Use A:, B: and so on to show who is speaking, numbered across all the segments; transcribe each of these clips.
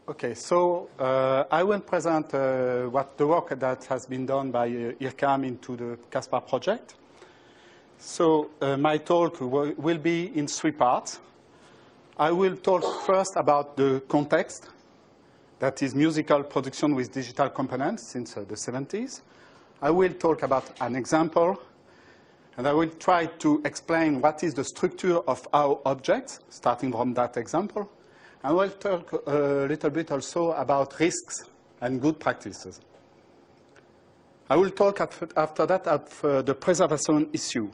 A: Okay, so I will present what the work that has been done by IRCAM into the CASPAR project. So my talk will be in three parts. I will talk first about the context, that is musical production with digital components since the 70s. I will talk about an example, and I will try to explain what is the structure of our objects, starting from that example. I will talk a little bit also about risks and good practices. I will talk after that of the preservation issue.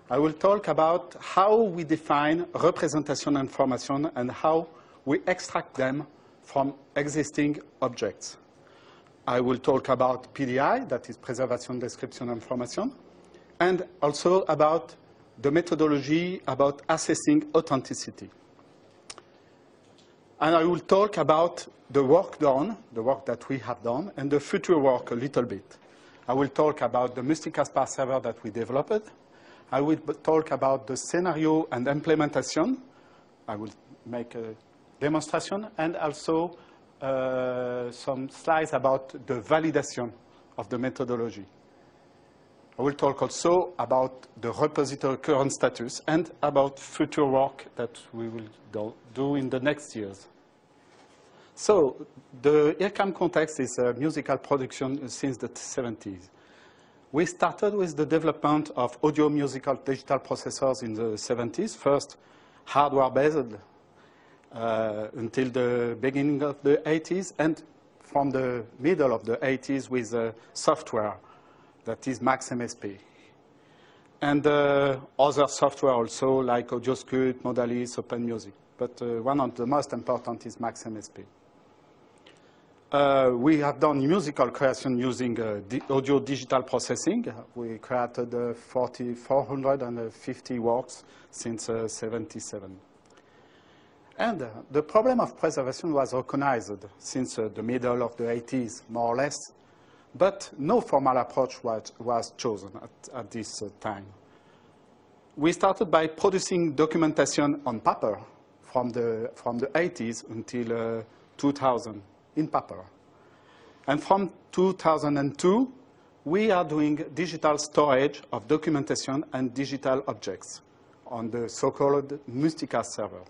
A: I will talk about how we define representation information and how we extract them from existing objects. I will talk about PDI, that is preservation description information, and also about the methodology about assessing authenticity. And I will talk about the work done, the work that we have done, and the future work a little bit. I will talk about the multi-CASPAR server that we developed. I will talk about the scenario and implementation. I will make a demonstration, and also some slides about the validation of the methodology. I will talk also about the repository current status and about future work that we will do in the next years. So the IRCAM context is musical production since the 70s. We started with the development of audio musical digital processors in the 70s, first hardware-based until the beginning of the 80s, and from the middle of the 80s with software, that is Max MSP. And other software also, like AudioScut, Modalis, Open Music. But one of the most important is Max MSP. We have done musical creation using audio digital processing. We created 450 works since 77. And the problem of preservation was recognized since the middle of the 80s, more or less. But no formal approach was chosen at this time. We started by producing documentation on paper from the 80s until 2000 in paper. And from 2002, we are doing digital storage of documentation and digital objects on the so-called multi-CASPAR server.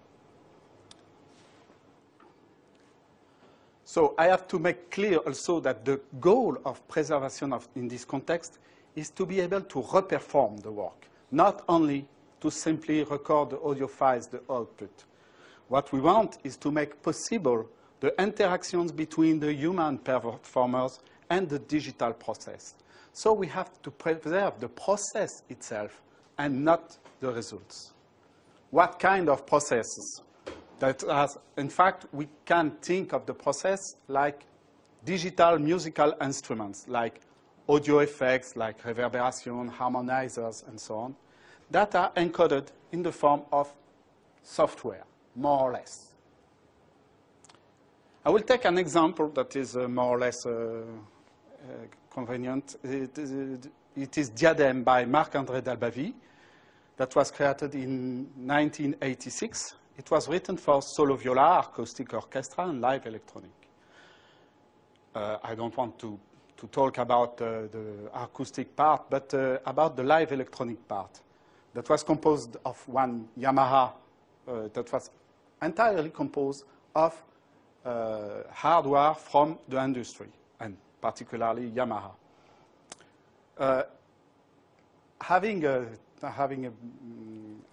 A: So I have to make clear also that the goal of preservation in this context is to be able to reperform the work, not only to simply record the audio files, the output. What we want is to make possible the interactions between the human performers and the digital process. So we have to preserve the process itself and not the results. What kind of processes? In fact, we can think of the process like digital musical instruments, like audio effects, like reverberation, harmonizers, and so on, that are encoded in the form of software, more or less. I will take an example that is more or less convenient. It is Diadem by Marc-André Dalbavie that was created in 1986. It was written for solo viola, acoustic orchestra, and live electronic. I don't want to talk about the acoustic part, but about the live electronic part. That was composed of one Yamaha that was entirely composed of hardware from the industry, and particularly Yamaha. Having an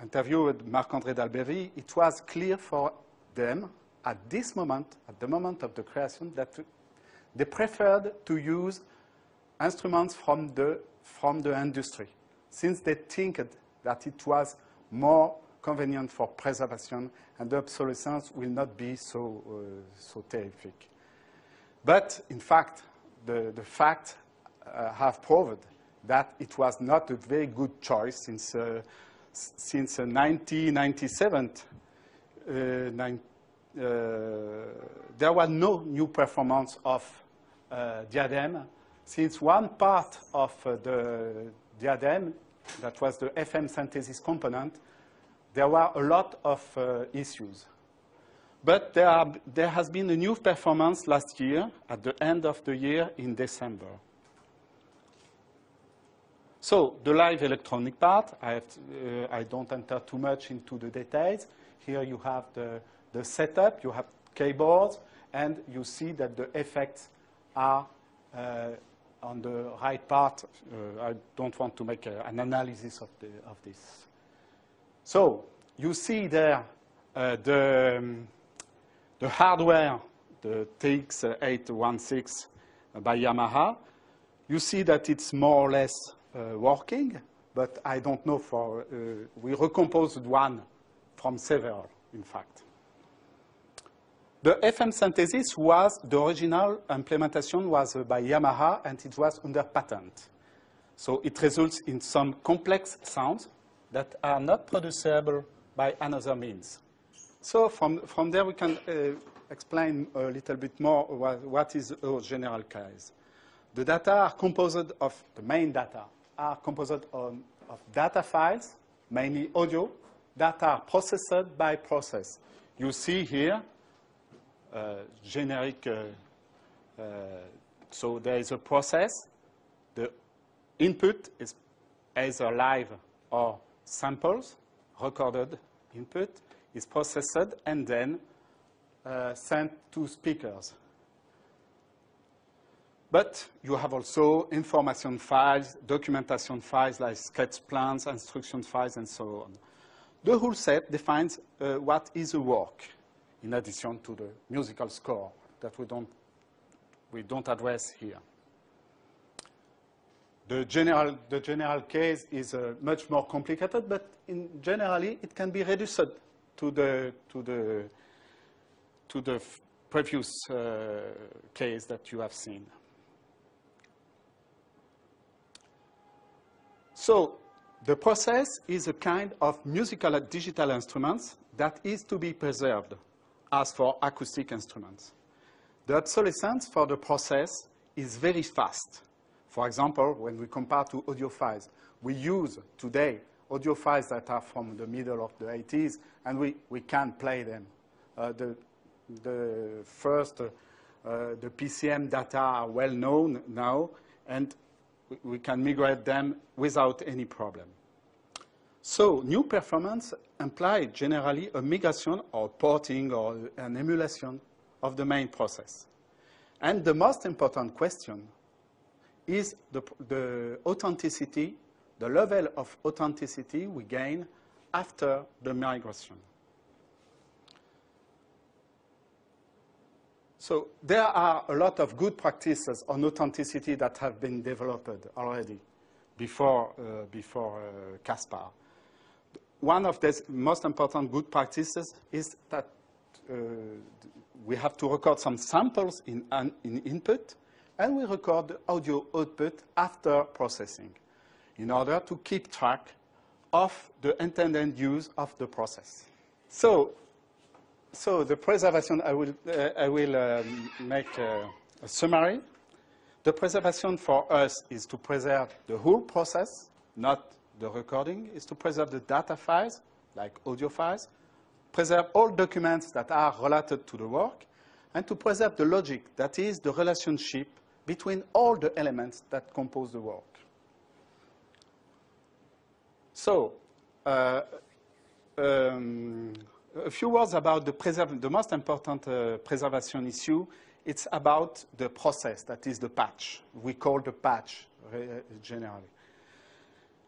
A: interview with Marc-André Dalbavie, it was clear for them at this moment, at the moment of the creation, that they preferred to use instruments from the industry, since they think that it was more convenient for preservation and the obsolescence will not be so terrific. But in fact, the facts have proved that it was not a very good choice since 1997. There was no new performance of Diadem, since one part of the Diadem, that was the FM synthesis component, there were a lot of issues. But there has been a new performance last year, at the end of the year in December. So the live electronic part, I don't enter too much into the details. Here you have the setup, you have keyboards, and you see that the effects are on the right part. I don't want to make an analysis of this. So you see there the hardware, the TX816 by Yamaha. You see that it's more or less working, but I don't know for, we recomposed one from several, in fact. The FM synthesis was, the original implementation was by Yamaha, and it was under patent. So it results in some complex sounds that are not producible by another means. So from there we can explain a little bit more what is our general case. The data are composed of, the main data are composed of data files, mainly audio, that are processed by process. You see here generic, so there is a process. The input is either live or samples, recorded input, is processed and then sent to speakers. But you have also information files, documentation files like sketch plans, instruction files, and so on. The whole set defines what is a work, in addition to the musical score that we don't address here. The general case is much more complicated, but generally it can be reduced to the previous case that you have seen. So the process is a kind of musical digital instruments that is to be preserved as for acoustic instruments. The obsolescence for the process is very fast. For example, when we compare to audio files, we use today audio files that are from the middle of the 80s, and we can play them. The PCM data are well known now, and we can migrate them without any problem. So new performance implies generally a migration or porting or an emulation of the main process. And the most important question is the authenticity, the level of authenticity we gain after the migration. So there are a lot of good practices on authenticity that have been developed already before Caspar. One of the most important good practices is that we have to record some samples in input, and we record the audio output after processing in order to keep track of the intended use of the process. So the preservation, I will make a summary. The preservation for us is to preserve the whole process, not the recording, is to preserve the data files, like audio files, preserve all documents that are related to the work, and to preserve the logic, that is the relationship between all the elements that compose the work. So, a few words about the most important preservation issue. It's about the process, that is the patch. We call the patch generally.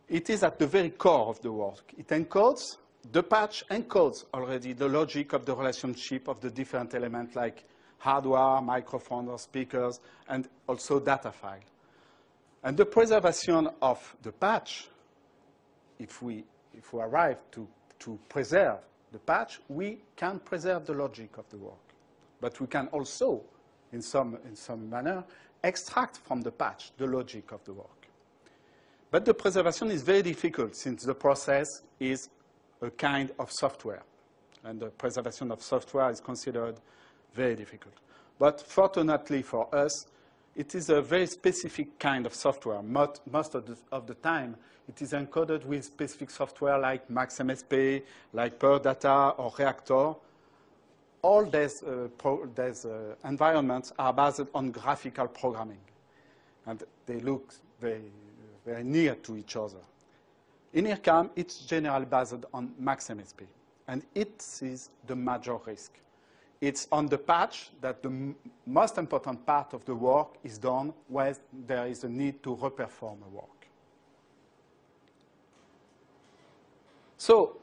A: It is at the very core of the work. It encodes, the patch encodes already the logic of the relationship of the different elements like hardware, microphone or speakers, and also data file. And the preservation of the patch, if we arrive to preserve the patch, we can preserve the logic of the work. But we can also, in some manner, extract from the patch the logic of the work. But the preservation is very difficult since the process is a kind of software. And the preservation of software is considered very difficult. But fortunately for us, it is a very specific kind of software. Most of the time, it is encoded with specific software like MaxMSP, like PerData or Reactor. all these environments are based on graphical programming. And they look very, very near to each other. In IRCAM, it's generally based on max MSP. And it is the major risk. It's on the patch that the most important part of the work is done where there is a need to reperform a work. So,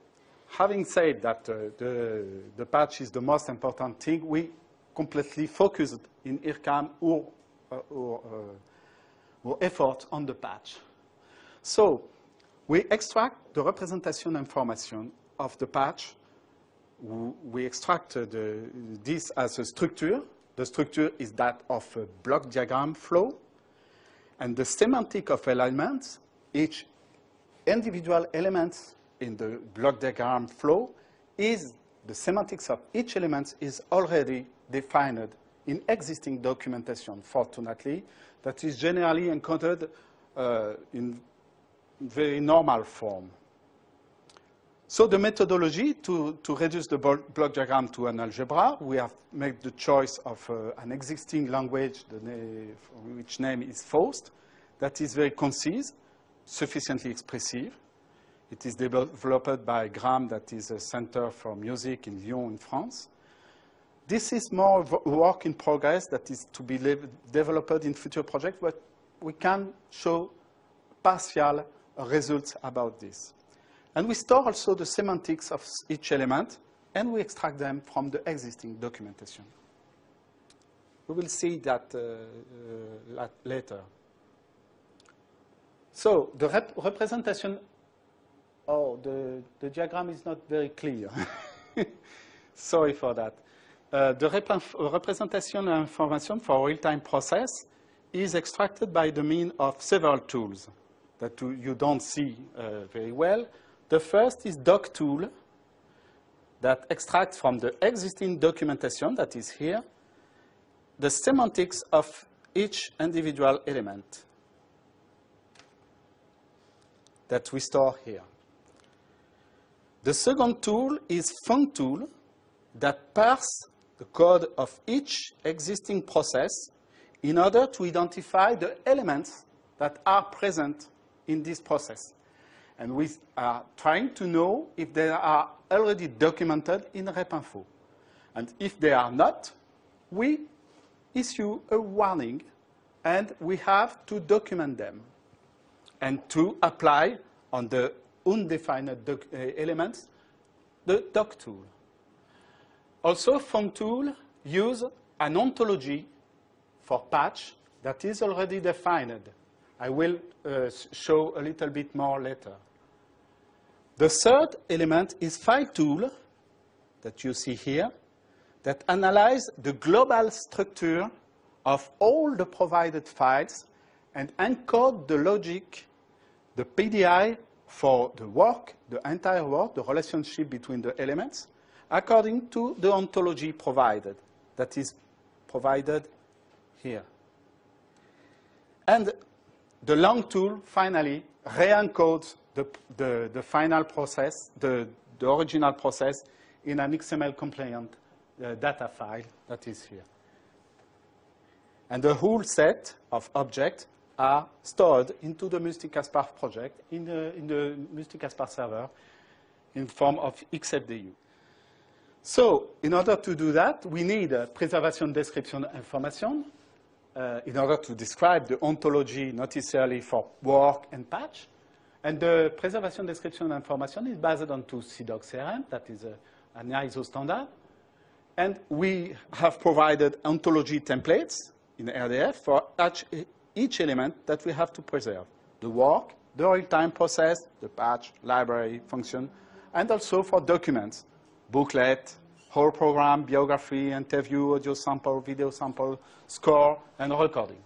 A: having said that the patch is the most important thing, we completely focused in IRCAM our effort on the patch. So, we extract the representation information of the patch. We extracted this as a structure. The structure is that of a block diagram flow. And the semantic of elements, each individual element in the block diagram flow is the semantics of each element is already defined in existing documentation, fortunately, that is generally encoded in very normal form. So the methodology to reduce the block diagram to an algebra, we have made the choice of an existing language, which name is Faust, that is very concise, sufficiently expressive. It is developed by GRAM, that is a center for music in Lyon, in France. This is more work in progress that is to be developed in future projects, but we can show partial results about this. And we store also the semantics of each element, and we extract them from the existing documentation. We will see that later. So the representation, the diagram is not very clear. Sorry for that. The representation information for real-time process is extracted by the means of several tools that you don't see very well. The first is doc tool that extracts from the existing documentation that is here the semantics of each individual element that we store here. The second tool is func tool that parses the code of each existing process in order to identify the elements that are present in this process. And we are trying to know if they are already documented in RepInfo. And if they are not, we issue a warning, and we have to document them and to apply on the undefined elements the doc tool. Also, func tool use an ontology for patch that is already defined. I will show a little bit more later. The third element is file tool that you see here that analyze the global structure of all the provided files and encode the logic, the PDI for the work, the entire work, the relationship between the elements, according to the ontology provided, that is provided here. And the long tool finally re-encodes the final process, the original process, in an XML compliant data file that is here. And the whole set of objects are stored into the Multicast project in the Multicast server in form of XFDU. So in order to do that, we need a preservation description information in order to describe the ontology not necessarily for work and patch. And the preservation description information is based on CIDOC-CRM, that is an ISO standard. And we have provided ontology templates in RDF for each element that we have to preserve. The work, the real-time process, the patch, library, function, and also for documents, booklet, whole program, biography, interview, audio sample, video sample, score, and recording.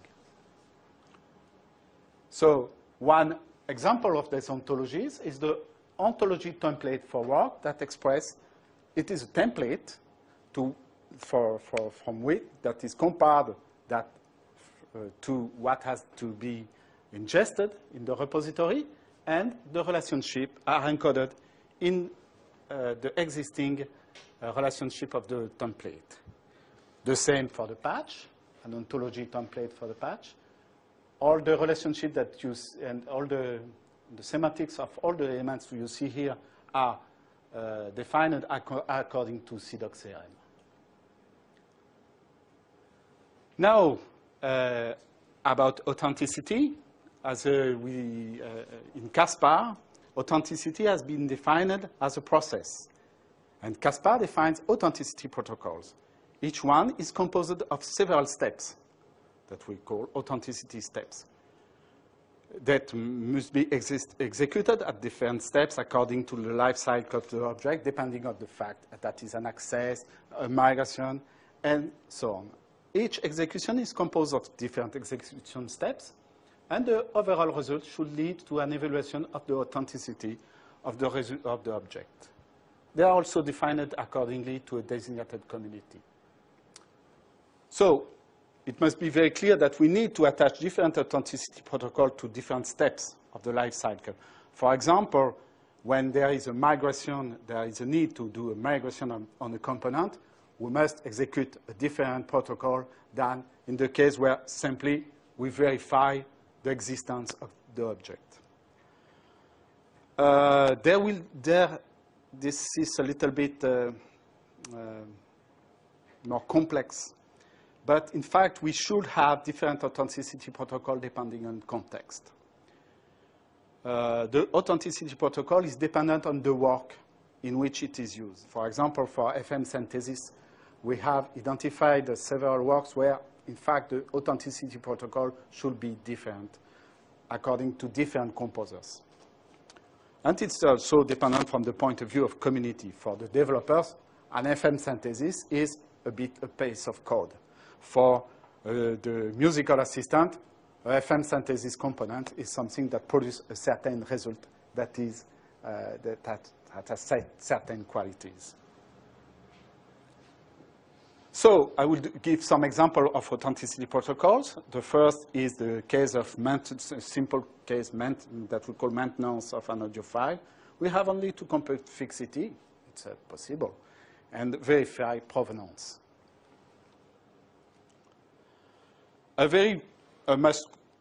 A: So one example of these ontologies is the ontology template for work that express, it is a template from which that is compared to what has to be ingested in the repository, and the relationship are encoded in the existing relationship of the template. The same for the patch, an ontology template for the patch. All the relationship that you and all the semantics of all the elements you see here are defined according to CIDOC-CRM. Now, about authenticity, as in Caspar, authenticity has been defined as a process. And Caspar defines authenticity protocols. Each one is composed of several steps that we call authenticity steps that must be executed at different steps according to the life cycle of the object, depending on the fact that is an access, a migration, and so on. Each execution is composed of different execution steps, and the overall result should lead to an evaluation of the authenticity of the object. They are also defined accordingly to a designated community. So it must be very clear that we need to attach different authenticity protocols to different steps of the life cycle. For example, when there is a migration, there is a need to do a migration on a component, we must execute a different protocol than in the case where simply we verify the existence of the object. This is a little bit more complex. But in fact, we should have different authenticity protocol depending on context. The authenticity protocol is dependent on the work in which it is used. For example, for FM synthesis, we have identified several works where, in fact, the authenticity protocol should be different according to different composers. And it's also dependent from the point of view of community. For the developers, an FM synthesis is a bit a piece of code. For the musical assistant, a FM synthesis component is something that produces a certain result that is that has certain qualities. So I will give some example of authenticity protocols. The first is the case of simple case that we call maintenance of an audio file. We have only to compute fixity, it's possible, and verify provenance. A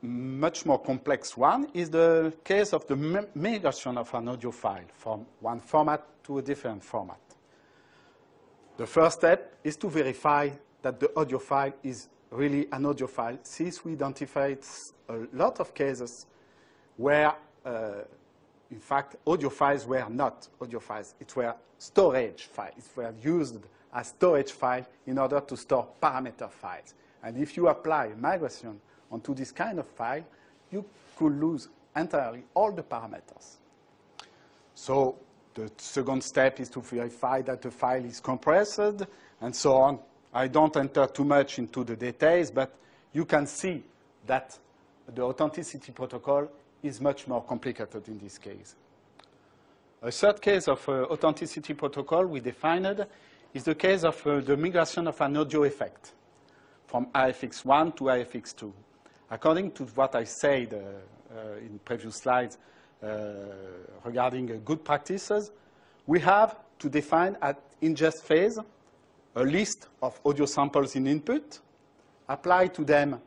A: much more complex one is the case of the migration of an audio file from one format to a different format. The first step is to verify that the audio file is really an audio file, since we identified a lot of cases where, in fact, audio files were not audio files. It were storage files. It were used as storage files in order to store parameter files. And if you apply migration onto this kind of file, you could lose entirely all the parameters. So the second step is to verify that the file is compressed and so on. I don't enter too much into the details, but you can see that the authenticity protocol is much more complicated in this case. A third case of authenticity protocol we defined is the case of the migration of an audio effect from IFX1 to IFX2. According to what I said in previous slides regarding good practices, we have to define at ingest phase a list of audio samples in input, apply to them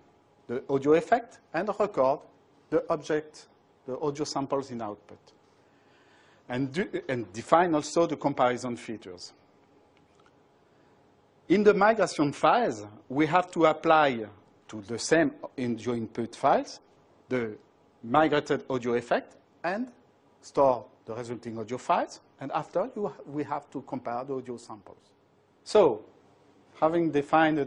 A: the audio effect, and record the object, the audio samples in output. And define also the comparison features. In the migration files, we have to apply to the same audio input files the migrated audio effect and store the resulting audio files. And after, we have to compare the audio samples. So, having defined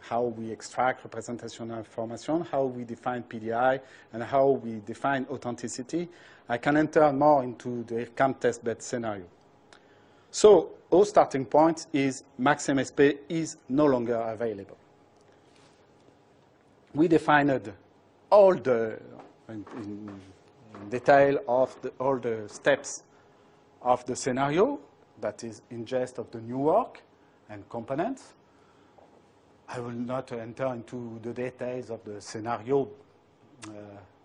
A: how we extract representational information, how we define PDI, and how we define authenticity, I can enter more into the IRCAM testbed scenario. So, our starting point is MaxMSP is no longer available. We defined all the, in detail, of all the steps of the scenario, that is ingest of the new work and components. I will not enter into the details of the scenario.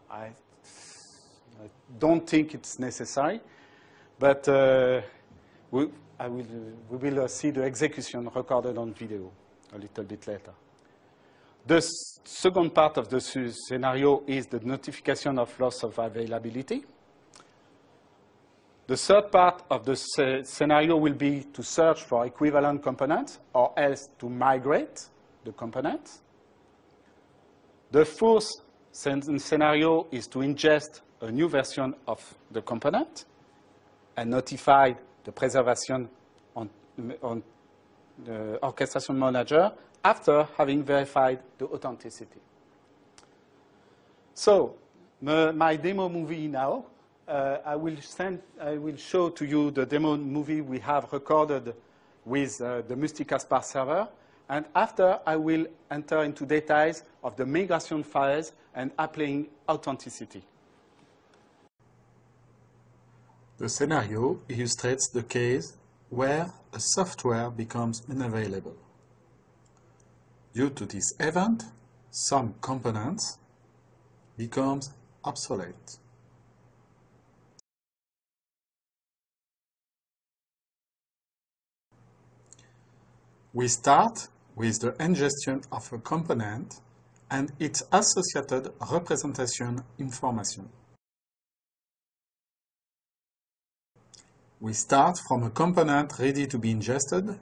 A: I don't think it's necessary. But We will see the execution recorded on video a little bit later. The second part of the scenario is the notification of loss of availability. The third part of the scenario will be to search for equivalent components or else to migrate the components. The fourth scenario is to ingest a new version of the component and notify the preservation on the orchestration manager after having verified the authenticity. So, my demo movie now, I will show to you the demo movie we have recorded with the Mystic Aspar server. And after, I will enter into details of the migration files and applying authenticity.
B: The scenario illustrates the case where a software becomes unavailable. Due to this event, some components becomes obsolete. We start with the ingestion of a component and its associated representation information. We start from a component ready to be ingested.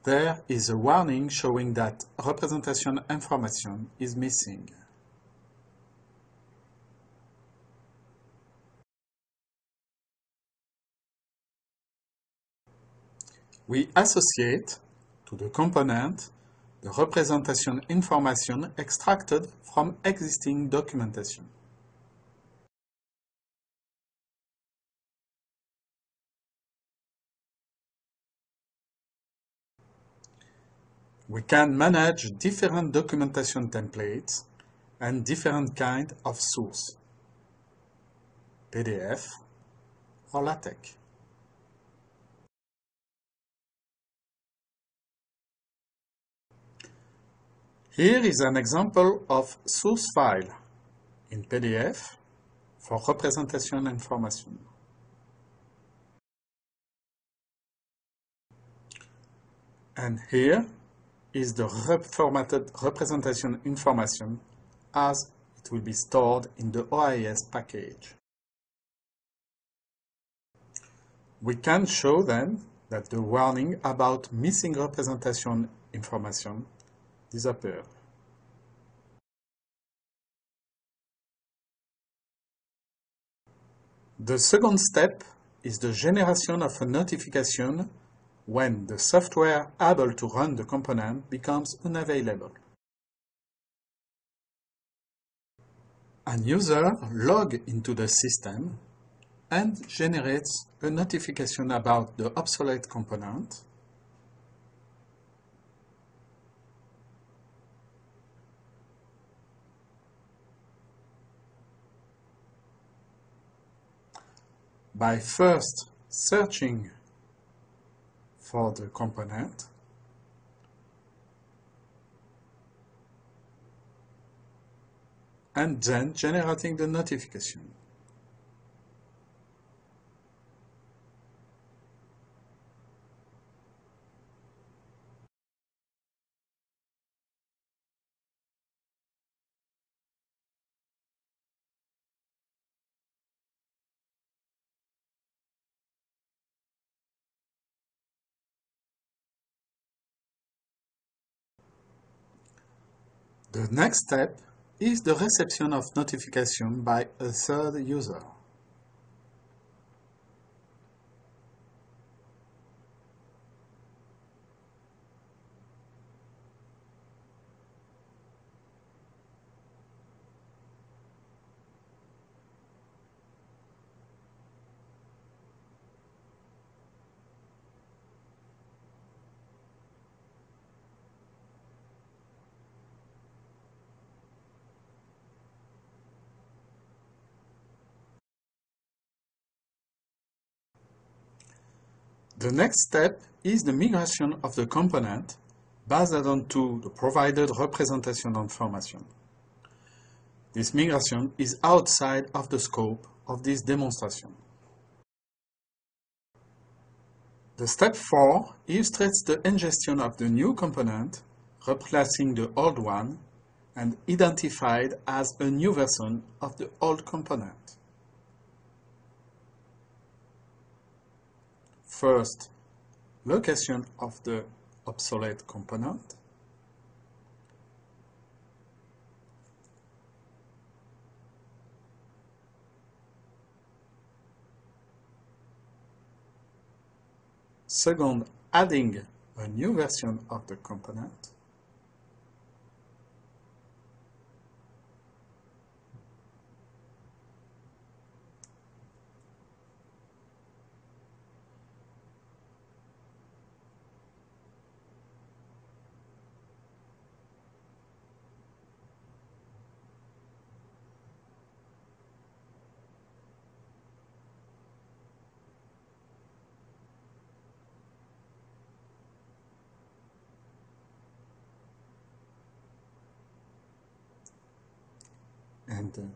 B: There is a warning showing that representation information is missing. We associate to the component the representation information extracted from existing documentation. We can manage different documentation templates and different kinds of source, PDF or LaTeX. Here is an example of source file in PDF for representation information. And here is the reformatted representation information as it will be stored in the OIS package. We can show then that the warning about missing representation information disappeared. The second step is the generation of a notification when the software able to run the component becomes unavailable. A user logs into the system and generates a notification about the obsolete component by first searching for the component and then generating the notification. The next step is the reception of notification by a third user. The next step is the migration of the component based on the provided representation information. This migration is outside of the scope of this demonstration. The step 4 illustrates the ingestion of the new component, replacing the old one, and identified as a new version of the old component. First, location of the obsolete component. Second, adding a new version of the component. And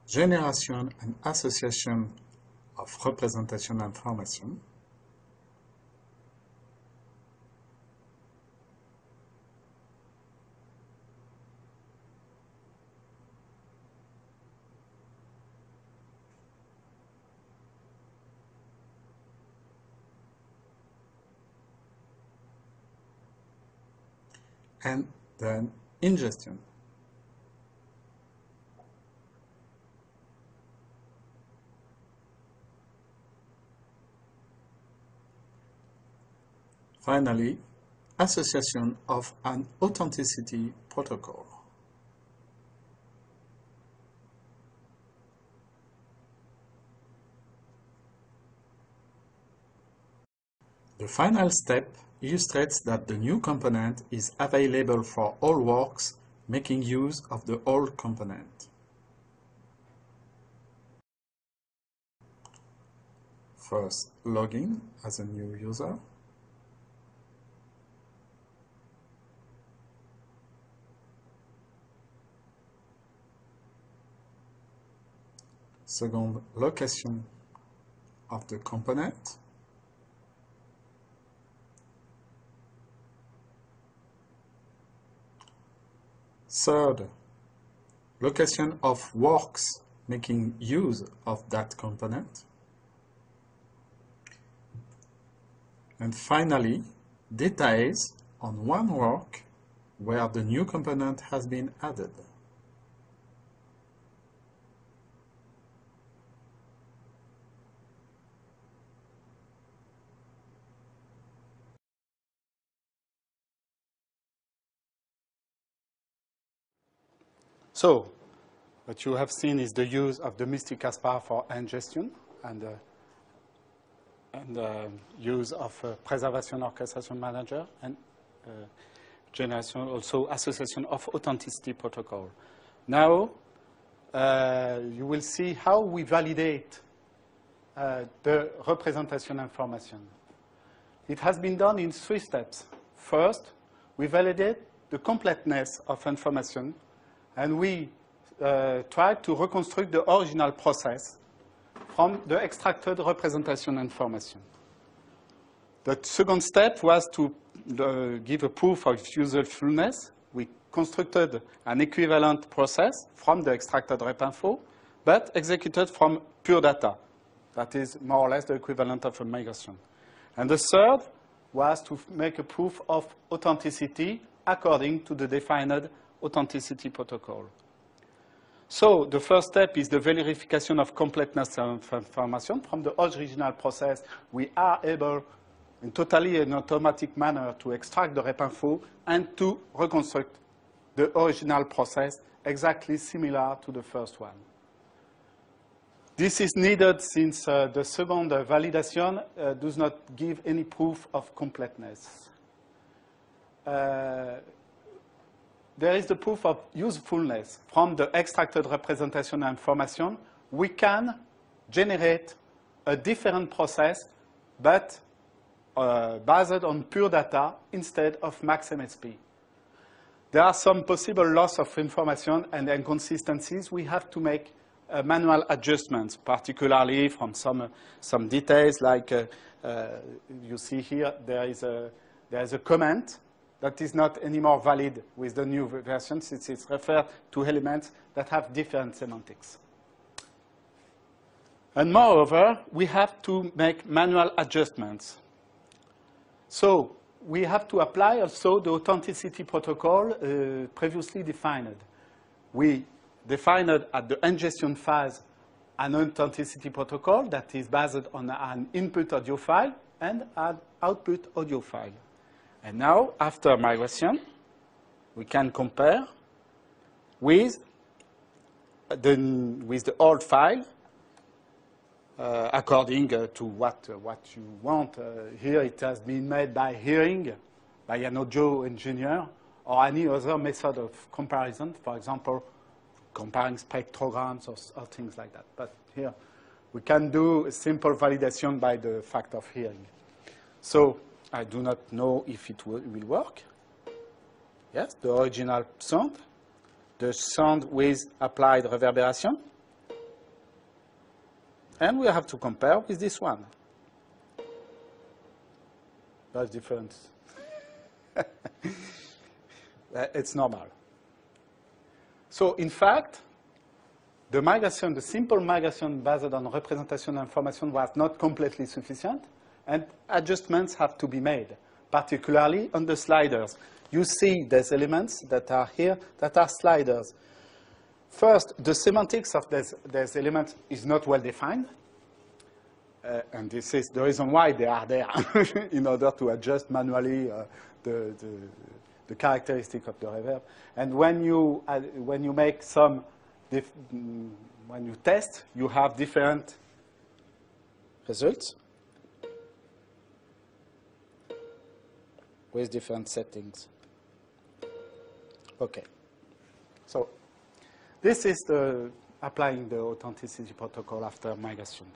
B: generation and association of representation information. And then ingestion. Finally, association of an authenticity protocol. The final step illustrates that the new component is available for all works making use of the old component. First, login as a new user. Second, location of the component. Third, location of works making use of that component. And finally, details on one work where the new component has been added.
A: So, what you have seen is the use of the Mystic Caspar for ingestion and use of preservation orchestration manager and generation, also association of authenticity protocol. Now, you will see how we validate the representation information. It has been done in 3 steps. First, we validate the completeness of information, and we try to reconstruct the original process from the extracted representation information. The second step was to give a proof of usefulness. We constructed an equivalent process from the extracted rep info, but executed from pure data. That is more or less the equivalent of a migration. And the third was to make a proof of authenticity according to the defined authenticity protocol. So the first step is the verification of completeness of information. From the original process, we are able, in totally an automatic manner, to extract the rep info and to reconstruct the original process exactly similar to the first one. This is needed since the second validation does not give any proof of completeness. There is the proof of usefulness. From the extracted representation information, we can generate a different process, but based on pure data instead of max MSP. There are some possible loss of information and inconsistencies. We have to make manual adjustments, particularly from some details like you see here there is a comment that is not anymore valid with the new version, since it's referred to elements that have different semantics. And moreover, we have to make manual adjustments. So we have to apply also the authenticity protocol previously defined. We defined at the ingestion phase an authenticity protocol that is based on an input audio file and an output audio file. And now, after migration, we can compare with the old file according to what you want. Here it has been made by hearing, by an audio engineer, or any other method of comparison, for example, comparing spectrograms or things like that. But here we can do a simple validation by the fact of hearing. So I do not know if it will work. Yes, the original sound, the sound with applied reverberation. And we have to compare with this one. That's different. It's normal. So in fact, the migration, the simple migration based on representation information was not completely sufficient, and adjustments have to be made, particularly on the sliders. You see these elements that are here that are sliders. First, the semantics of these elements is not well defined. And this is the reason why they are there, in order to adjust manually the characteristic of the reverb. And when you make some, when you test, you have different results with different settings. Okay. So this is applying the authenticity protocol after migration.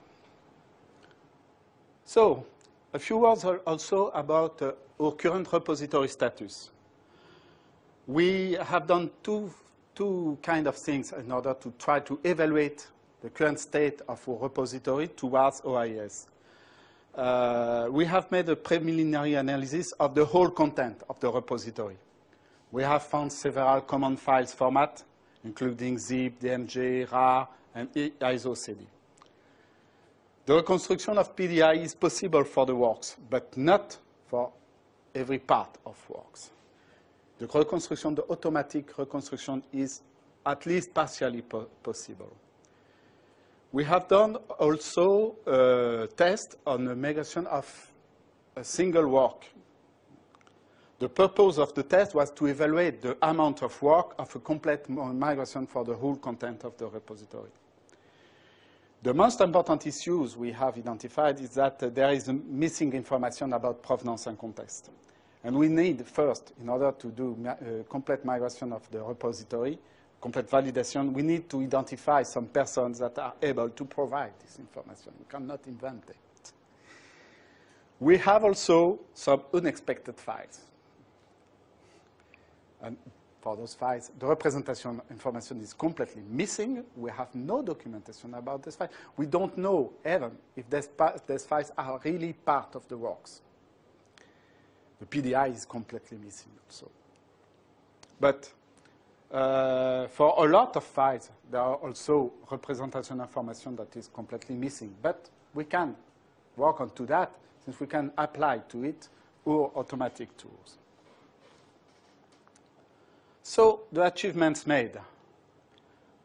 A: So a few words also about our current repository status. We have done two kinds of things in order to try to evaluate the current state of our repository towards OIS. We have made a preliminary analysis of the whole content of the repository. We have found several common files formats, including zip, DMG, RAR, and ISO-CD. The reconstruction of PDI is possible for the works, but not for every part of works. The reconstruction, the automatic reconstruction, is at least partially possible. We have done also a test on the migration of a single work. The purpose of the test was to evaluate the amount of work of a complete migration for the whole content of the repository. The most important issues we have identified is that there is missing information about provenance and context. And we need first, in order to do complete migration of the repository, complete validation, we need to identify some persons that are able to provide this information. We cannot invent it. We have also some unexpected files. And for those files, the representation information is completely missing. We have no documentation about this file. We don't know even if these files are really part of the works. The PDI is completely missing also. But for a lot of files, there are also representation information that is completely missing. But we can work on to that, since we can apply to it our automatic tools. So the achievements made.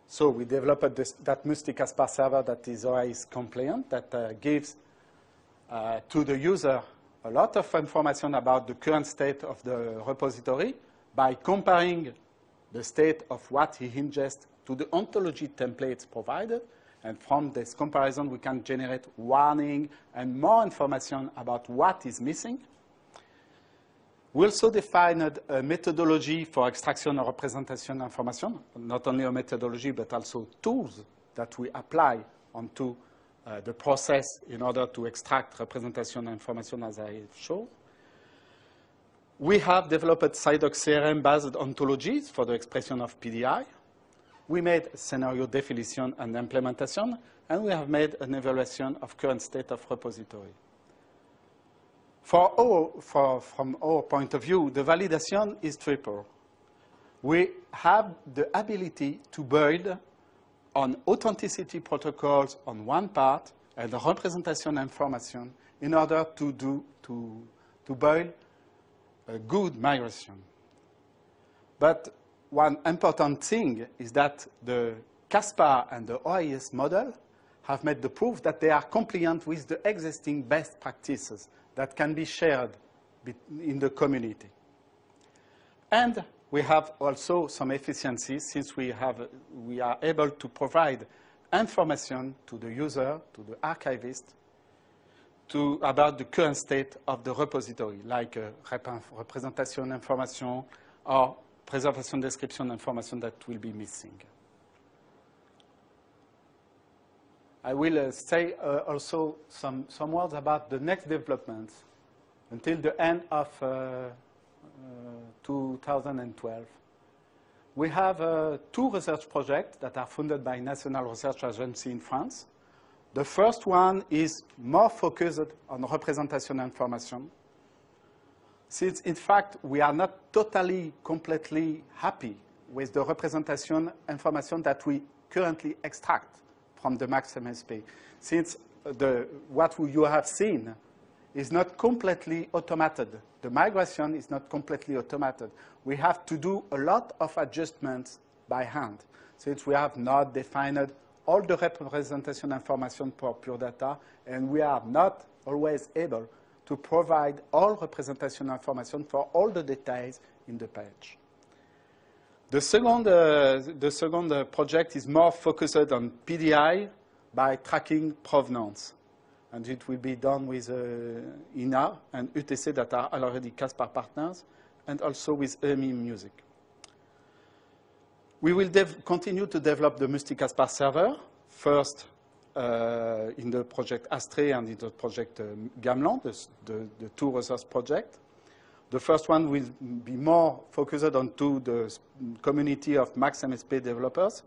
A: So we developed that Mystic Aspar server that is OIS compliant, that gives to the user a lot of information about the current state of the repository by comparing the state of what he ingests to the ontology templates provided. And from this comparison, we can generate warning and more information about what is missing. We also defined a methodology for extraction or representation information, not only a methodology, but also tools that we apply onto the process in order to extract representation information, as I showed. We have developed CIDOC-CRM based ontologies for the expression of PDI. We made scenario definition and implementation, and we have made an evaluation of current state of repository. From our point of view, the validation is triple. We have the ability to build on authenticity protocols on one part and the representation information in order to build a good migration. But one important thing is that the CASPAR and the OIS model have made the proof that they are compliant with the existing best practices that can be shared in the community. And we have also some efficiencies since we are able to provide information to the user, to the archivist, about the current state of the repository, like representation information or preservation description information that will be missing. I will say also some words about the next developments until the end of 2012. We have 2 research projects that are funded by National Research Agency in France. The first one is more focused on representation information, since in fact we are not totally, completely happy with the representation information that we currently extract from the MaxMSP, since what you have seen is not completely automated. The migration is not completely automated. We have to do a lot of adjustments by hand, since we have not defined all the representation information for pure data, and we are not always able to provide all representation information for all the details in the page. The second project is more focused on PDI by tracking provenance. And it will be done with INA and UTC that are already CASPAR partners, and also with EMI Music. We will continue to develop the multi-CASPAR server, first in the project Astre and in the project Gamelan, the 2 research projects. The first one will be more focused on the community of MaxMSP developers,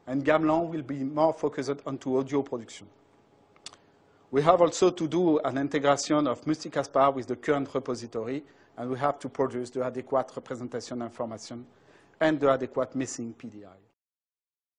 A: and Gamelan will be more focused onto audio production. We have also to do an integration of multi-CASPAR with the current repository, and we have to produce the adequate representation information and the adequate missing PDI.